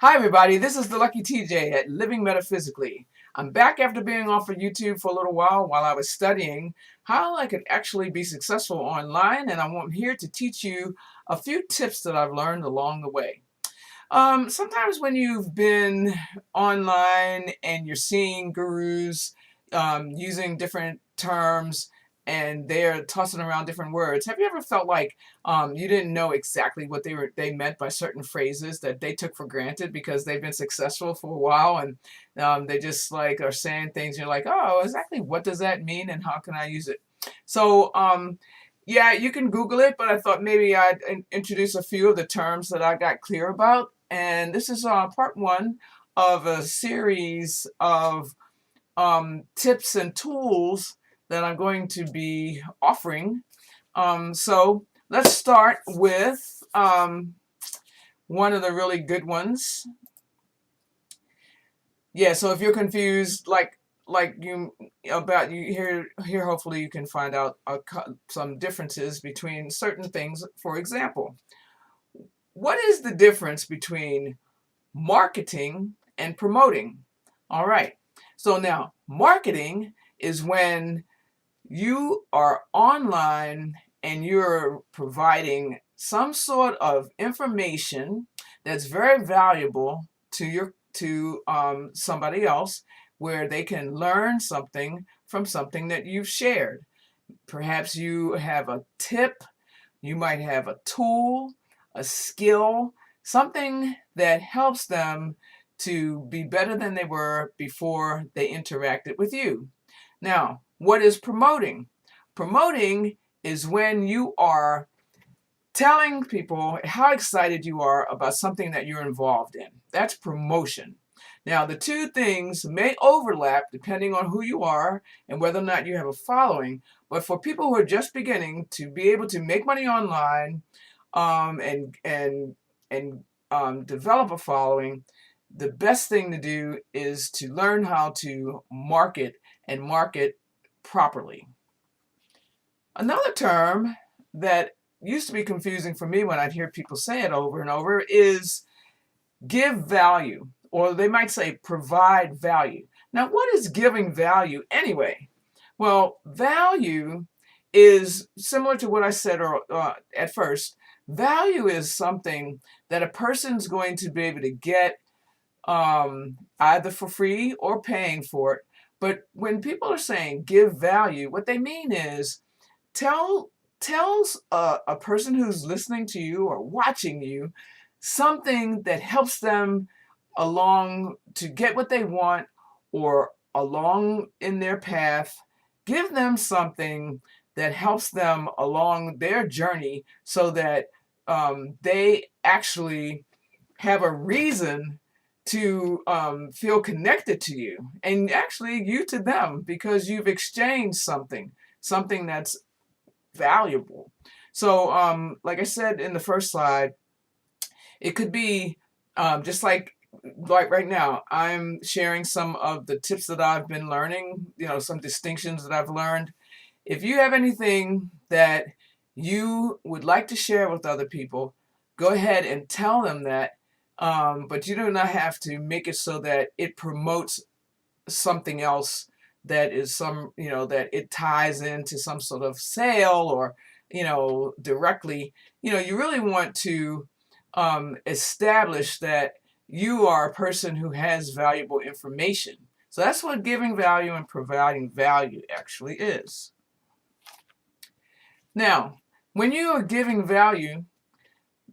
Hi everybody, this is the Lucky TJ at Living Metaphysically. I'm back after being off of YouTube for a little while I was studying how I could actually be successful online, and I'm here to teach you a few tips that I've learned along the way. Sometimes when you've been online and you're seeing gurus using different terms and they're tossing around different words, have you ever felt like you didn't know exactly what they meant by certain phrases that they took for granted because they've been successful for a while, and they just like are saying things and you're like, oh, exactly what does that mean and how can I use it? So yeah, you can Google it, but I thought maybe I'd introduce a few of the terms that I got clear about. And this is part one of a series of tips and tools that I'm going to be offering. So let's start with one of the really good ones. Yeah, so if you're confused, like you about you here, hopefully you can find out some differences between certain things. For example, what is the difference between marketing and promoting? All right. So now, marketing is when you are online and you're providing some sort of information that's very valuable to somebody else, where they can learn something from something that you've shared. Perhaps you have a tip, you might have a tool, a skill, something that helps them to be better than they were before they interacted with you. Now, what is promoting? Promoting is when you are telling people how excited you are about something that you're involved in. That's promotion. Now, the two things may overlap depending on who you are and whether or not you have a following, but for people who are just beginning to be able to make money online and develop a following, the best thing to do is to learn how to market and market properly. Another term that used to be confusing for me when I'd hear people say it over and over is give value, or they might say provide value. Now, what is giving value anyway? Well, value is similar to what I said at first. Value is something that a person's going to be able to get either for free or paying for it. But when people are saying give value, what they mean is tells a person who's listening to you or watching you something that helps them along to get what they want or along in their path. Give them something that helps them along their journey so that they actually have a reason to feel connected to you, and actually you to them, because you've exchanged something that's valuable. So like I said in the first slide, it could be just like right now I'm sharing some of the tips that I've been learning, some distinctions that I've learned. If you have anything that you would like to share with other people, go ahead and tell them that. But you do not have to make it so that it promotes something else, that is that it ties into some sort of sale or, directly. You really want to establish that you are a person who has valuable information. So that's what giving value and providing value actually is. Now, when you are giving value,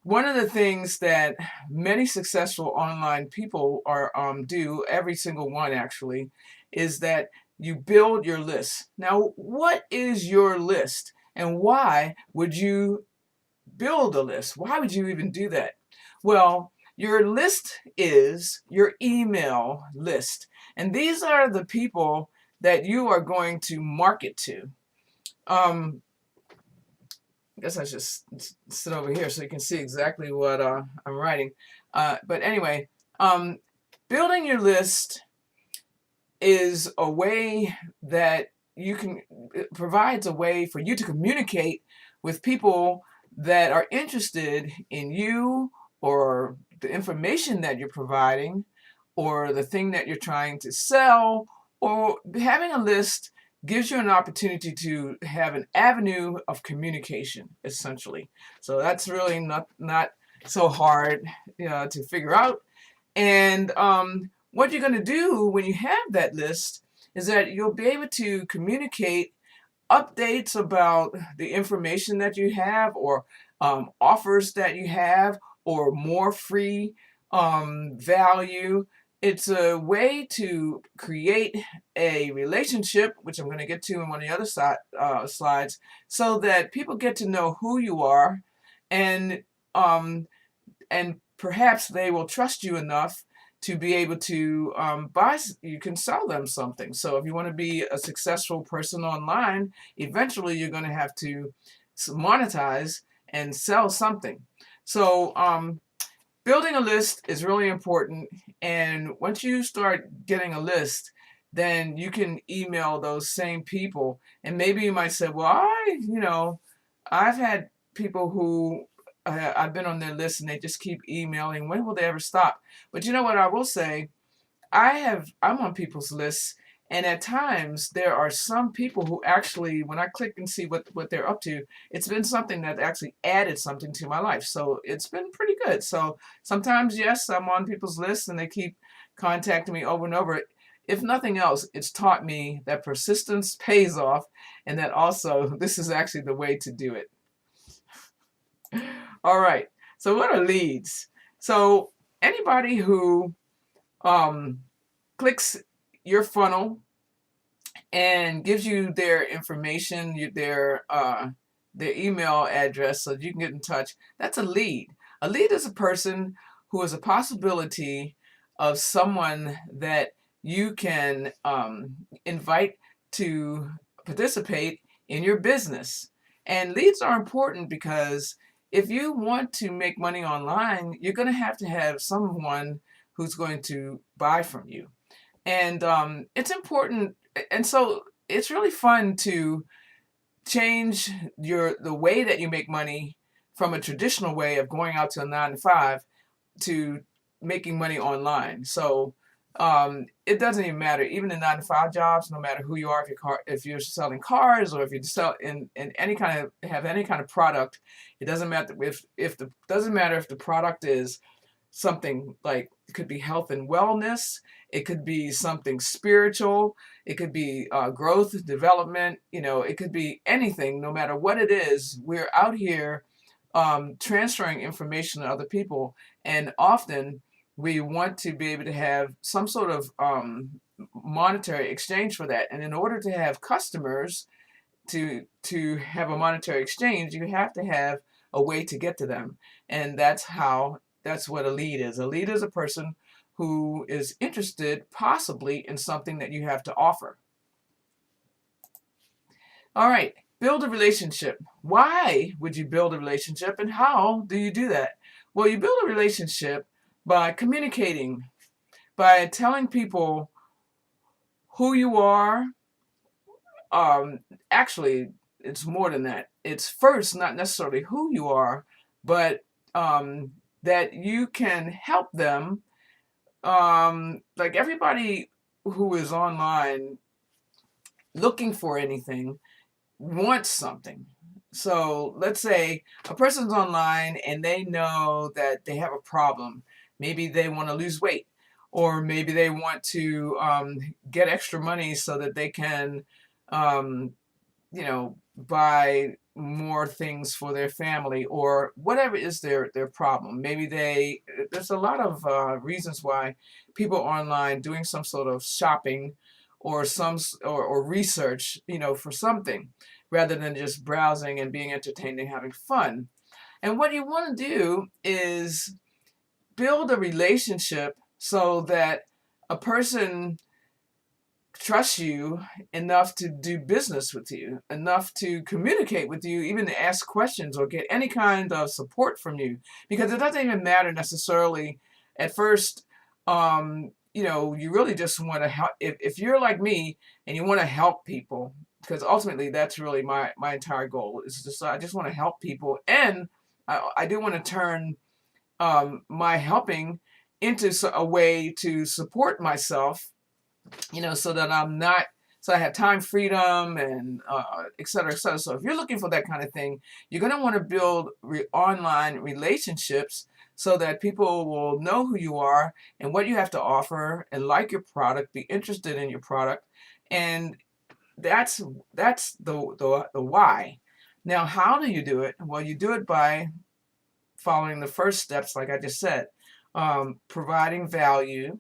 one of the things that many successful online people are do, every single one actually, is that you build your list. Now, what is your list, and why would you build a list? Why would you even do that? Well, your list is your email list, and these are the people that you are going to market to. I guess I should sit over here so you can see exactly what I'm writing. But anyway, building your list is a way that it provides a way for you to communicate with people that are interested in you or the information that you're providing, or the thing that you're trying to sell, or having a list gives you an opportunity to have an avenue of communication, essentially. So that's really not so hard, to figure out. And what you're going to do when you have that list is that you'll be able to communicate updates about the information that you have, or offers that you have, or more free value. It's a way to create a relationship, which I'm going to get to in one of the other slides, so that people get to know who you are, and um, and perhaps they will trust you enough to be able to you can sell them something. So if you want to be a successful person online, eventually you're going to have to monetize and sell something. So building a list is really important. And once you start getting a list, then you can email those same people. And maybe you might say, well, I've had people who I've been on their list and they just keep emailing. When will they ever stop? But you know what I will say? I'm on people's lists, and at times there are some people who actually, when I click and see what they're up to, it's been something that actually added something to my life. So it's been pretty good. So sometimes, yes, I'm on people's lists and they keep contacting me over and over. If nothing else, it's taught me that persistence pays off, and that also this is actually the way to do it. All right. So what are leads? So anybody who clicks your funnel and gives you their information, their email address, so you can get in touch, that's a lead. A lead is a person who is a possibility of someone that you can invite to participate in your business. And leads are important because if you want to make money online, you're going to have someone who's going to buy from you. And it's important. And so it's really fun to change the way that you make money from a traditional way of going out to a 9 to 5 to making money online. So it doesn't even matter. Even in 9 to 5 jobs, no matter who you are, if you're selling cars, or if you sell in any kind of product, it doesn't matter if the product is something like, it could be health and wellness, it could be something spiritual, it could be growth, development, it could be anything. No matter what it is, we're out here transferring information to other people, and often we want to be able to have some sort of monetary exchange for that. And in order to have customers, to have a monetary exchange, you have to have a way to get to them. And that's what a lead is. A lead is a person who is interested possibly in something that you have to offer. All right, build a relationship. Why would you build a relationship, and how do you do that? Well, you build a relationship by communicating, by telling people who you are. Actually, it's more than that. It's first not necessarily who you are, but that you can help them. Like everybody who is online looking for anything wants something. So let's say a person's online and they know that they have a problem. Maybe they want to lose weight, or maybe they want to get extra money so that they can, buy more things for their family, or whatever is their problem. Maybe there's a lot of reasons why people are online doing some sort of shopping, or or research, for something, rather than just browsing and being entertained and having fun. And what you want to do is build a relationship so that a person trusts you enough to do business with you, enough to communicate with you, even to ask questions or get any kind of support from you. Because it doesn't even matter necessarily at first. You really just want to help. If you're like me and you want to help people, because ultimately that's really my entire goal, is I just want to help people. And I do want to turn my helping into a way to support myself, so that so I have time freedom and et cetera, et cetera. So if you're looking for that kind of thing, you're going to want to build online relationships so that people will know who you are and what you have to offer and like your product, be interested in your product. And that's the why. Now, how do you do it? Well, you do it by following the first steps, like I just said, providing value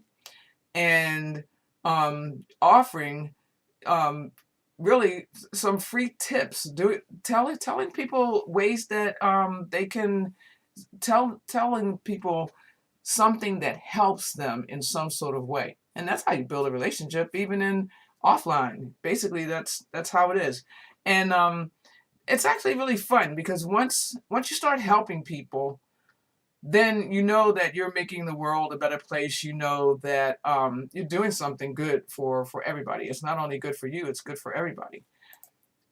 and offering really some free tips. Telling people ways that they can telling people something that helps them in some sort of way, and that's how you build a relationship, even in offline. Basically, that's how it is, and it's actually really fun because once you start helping people, then you know that you're making the world a better place. You know that you're doing something good for everybody. It's not only good for you, it's good for everybody.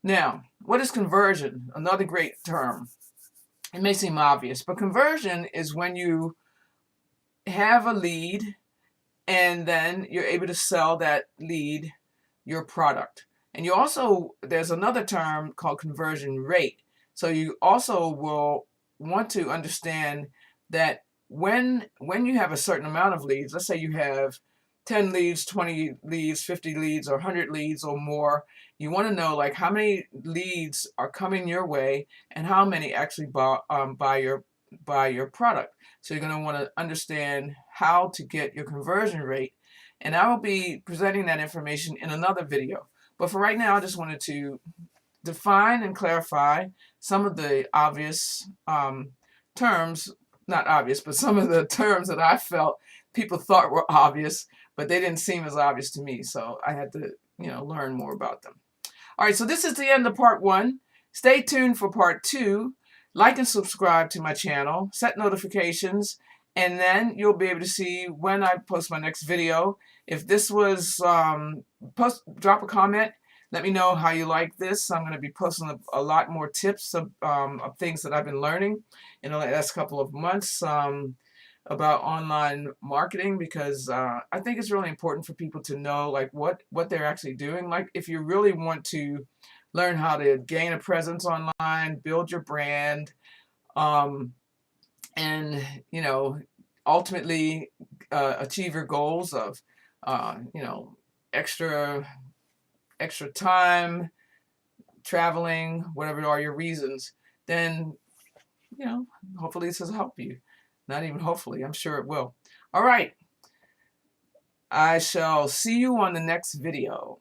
Now, what is conversion? Another great term. It may seem obvious, but conversion is when you have a lead and then you're able to sell that lead your product. And you also, there's another term called conversion rate. So you also will want to understand that when you have a certain amount of leads, let's say you have 10 leads, 20 leads, 50 leads, or 100 leads or more, you want to know like how many leads are coming your way and how many actually buy your product. So you're going to want to understand how to get your conversion rate. And I will be presenting that information in another video. But for right now, I just wanted to define and clarify some of the obvious terms, not obvious, but some of the terms that I felt people thought were obvious, but they didn't seem as obvious to me. So I had to, learn more about them. All right, so this is the end of part 1. Stay tuned for part 2. Like and subscribe to my channel, set notifications, and then you'll be able to see when I post my next video. If this was, drop a comment. Let me know how you like this. I'm going to be posting a lot more tips of things that I've been learning in the last couple of months about online marketing, because I think it's really important for people to know like what they're actually doing. Like if you really want to learn how to gain a presence online, build your brand, and ultimately achieve your goals of extra time, traveling, whatever are your reasons, then hopefully this has helped you. Not even hopefully, I'm sure it will. All right, I shall see you on the next video.